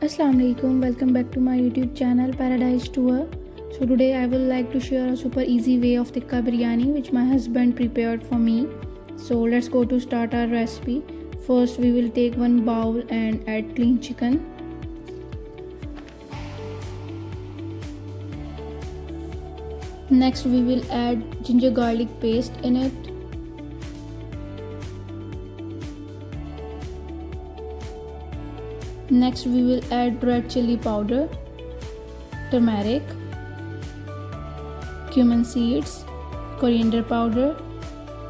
Assalamu alaikum, welcome back to my YouTube channel Paradise Tour. So today I would like to share a super easy way of Tikka Biryani which my husband prepared for me. So let's go to start our recipe. First we will take one bowl and add clean chicken. Next we will add ginger garlic paste in it. Next we will add red chili powder, turmeric, cumin seeds, coriander powder,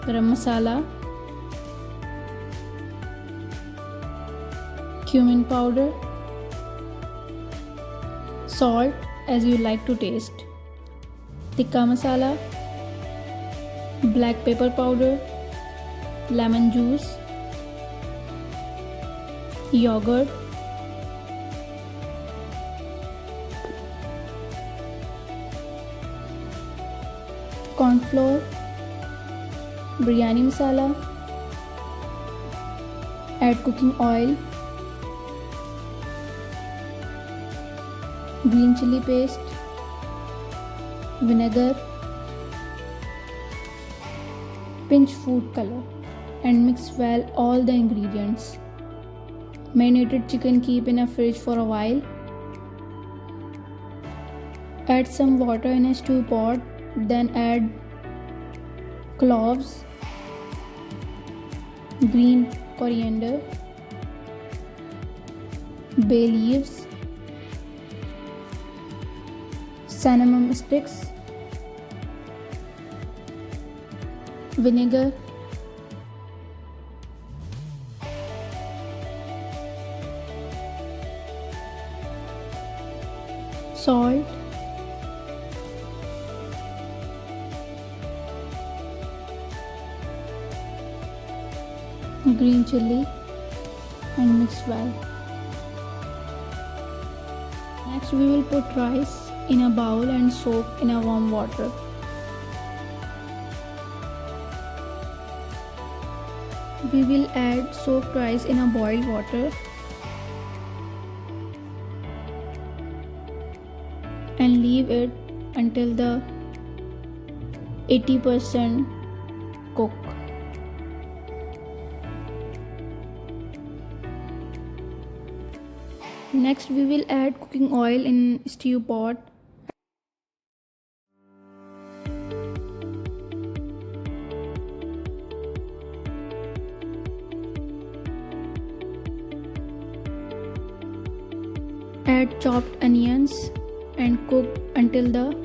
garam masala, cumin powder, salt as you like to taste, tikka masala, black pepper powder, lemon juice, yogurt, corn flour, biryani masala, add cooking oil, green chili paste, vinegar, pinch food color and mix well all the ingredients. Marinated chicken keep in a fridge for a while. Add some water in a stew pot, then add cloves, green coriander, bay leaves, cinnamon sticks, vinegar, salt, green chili and mix well. Next we will put rice in a bowl and soak in a warm water. We will add soaked rice in a boiled water and leave it until the 80% cook. Next we will add cooking oil in stew pot. Add chopped onions and cook until the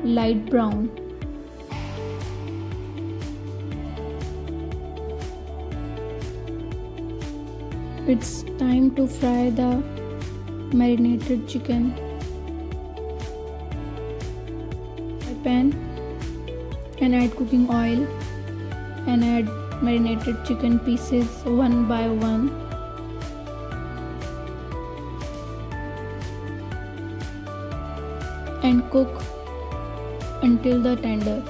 light brown. It's time to fry the marinated chicken. Fry pan and add cooking oil and add marinated chicken pieces one by one. And cook until the tender.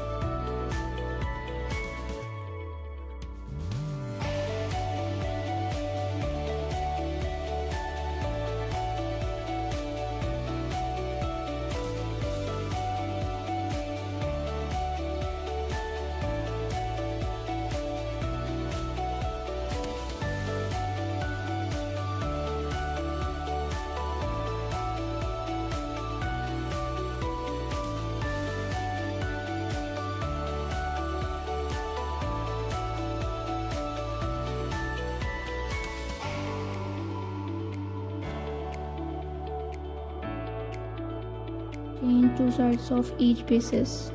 Change two sides of each pieces.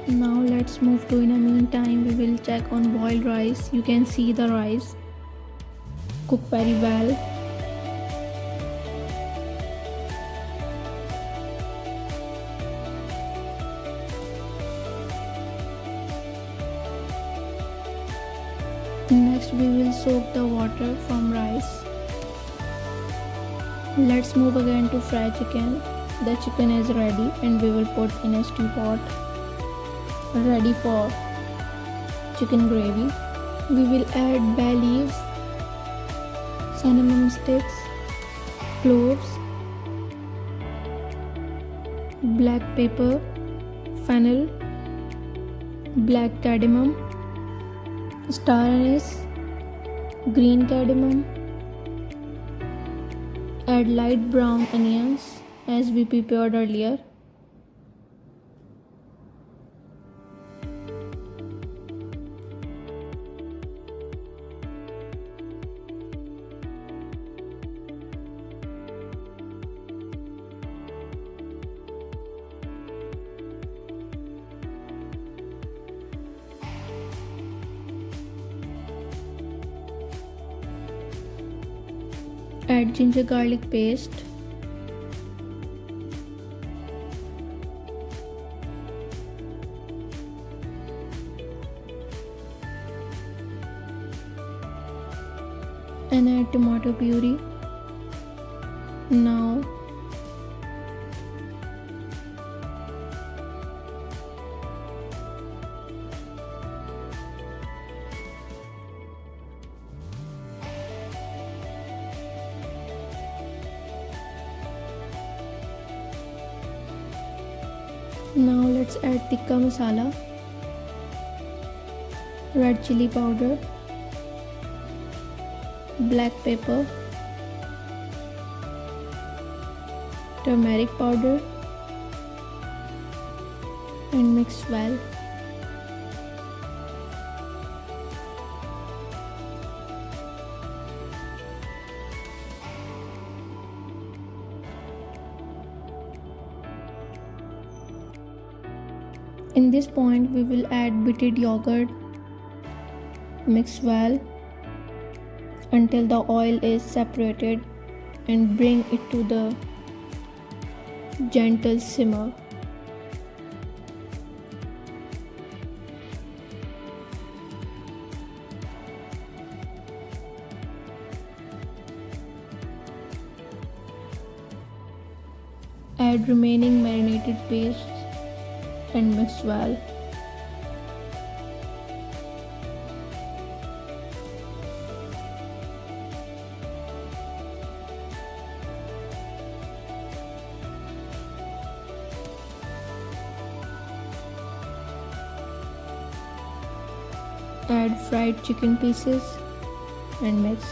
Now let's move to, in the meantime we will check on boiled rice. You can see the rice cook very well. Next we will soak the water from rice. Let's move again to fry chicken. The chicken is ready and we will put in a stew pot ready for chicken gravy. We will add bay leaves, cinnamon sticks, cloves, black pepper, fennel, black cardamom, star anise, green cardamom. Add light brown onions as we prepared earlier. Add ginger garlic paste, and add tomato puree. Now let's add tikka masala, red chili powder, black pepper, turmeric powder, and mix well. In this point, we will add bitter yogurt. Mix well until the oil is separated and bring it to the gentle simmer. Add remaining marinated paste and mix well. Add fried chicken pieces and mix.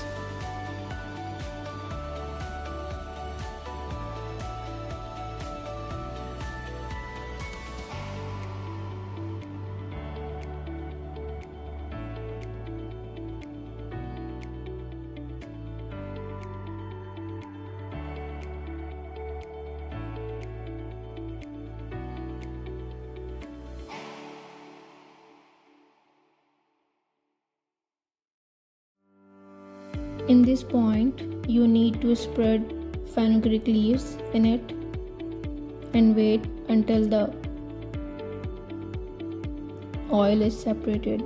In this point, you need to spread fenugreek leaves in it and wait until the oil is separated.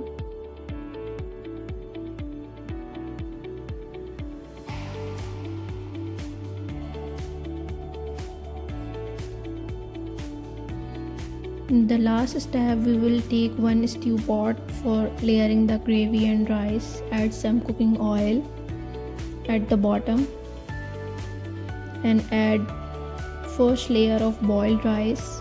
In the last step, we will take one stew pot for layering the gravy and rice. Add some cooking oil at the bottom and add first layer of boiled rice.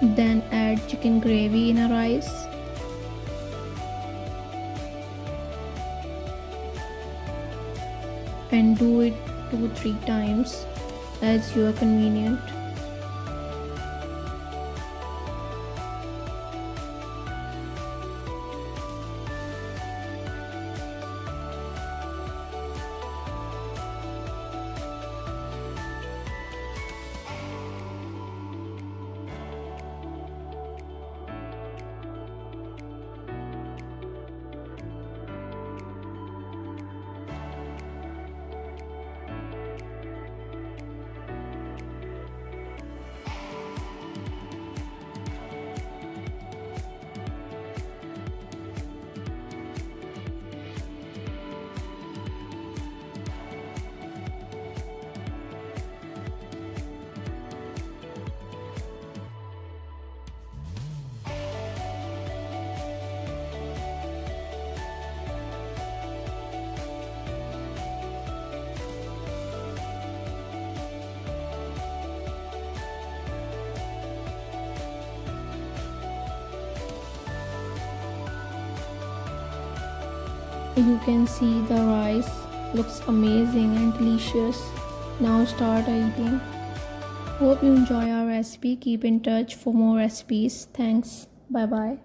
Then add chicken gravy in a rice. And do it 2-3 times as you are convenient. You can see the rice looks amazing and delicious. Now start eating. Hope you enjoy our recipe. Keep in touch for more recipes. Thanks. Bye bye.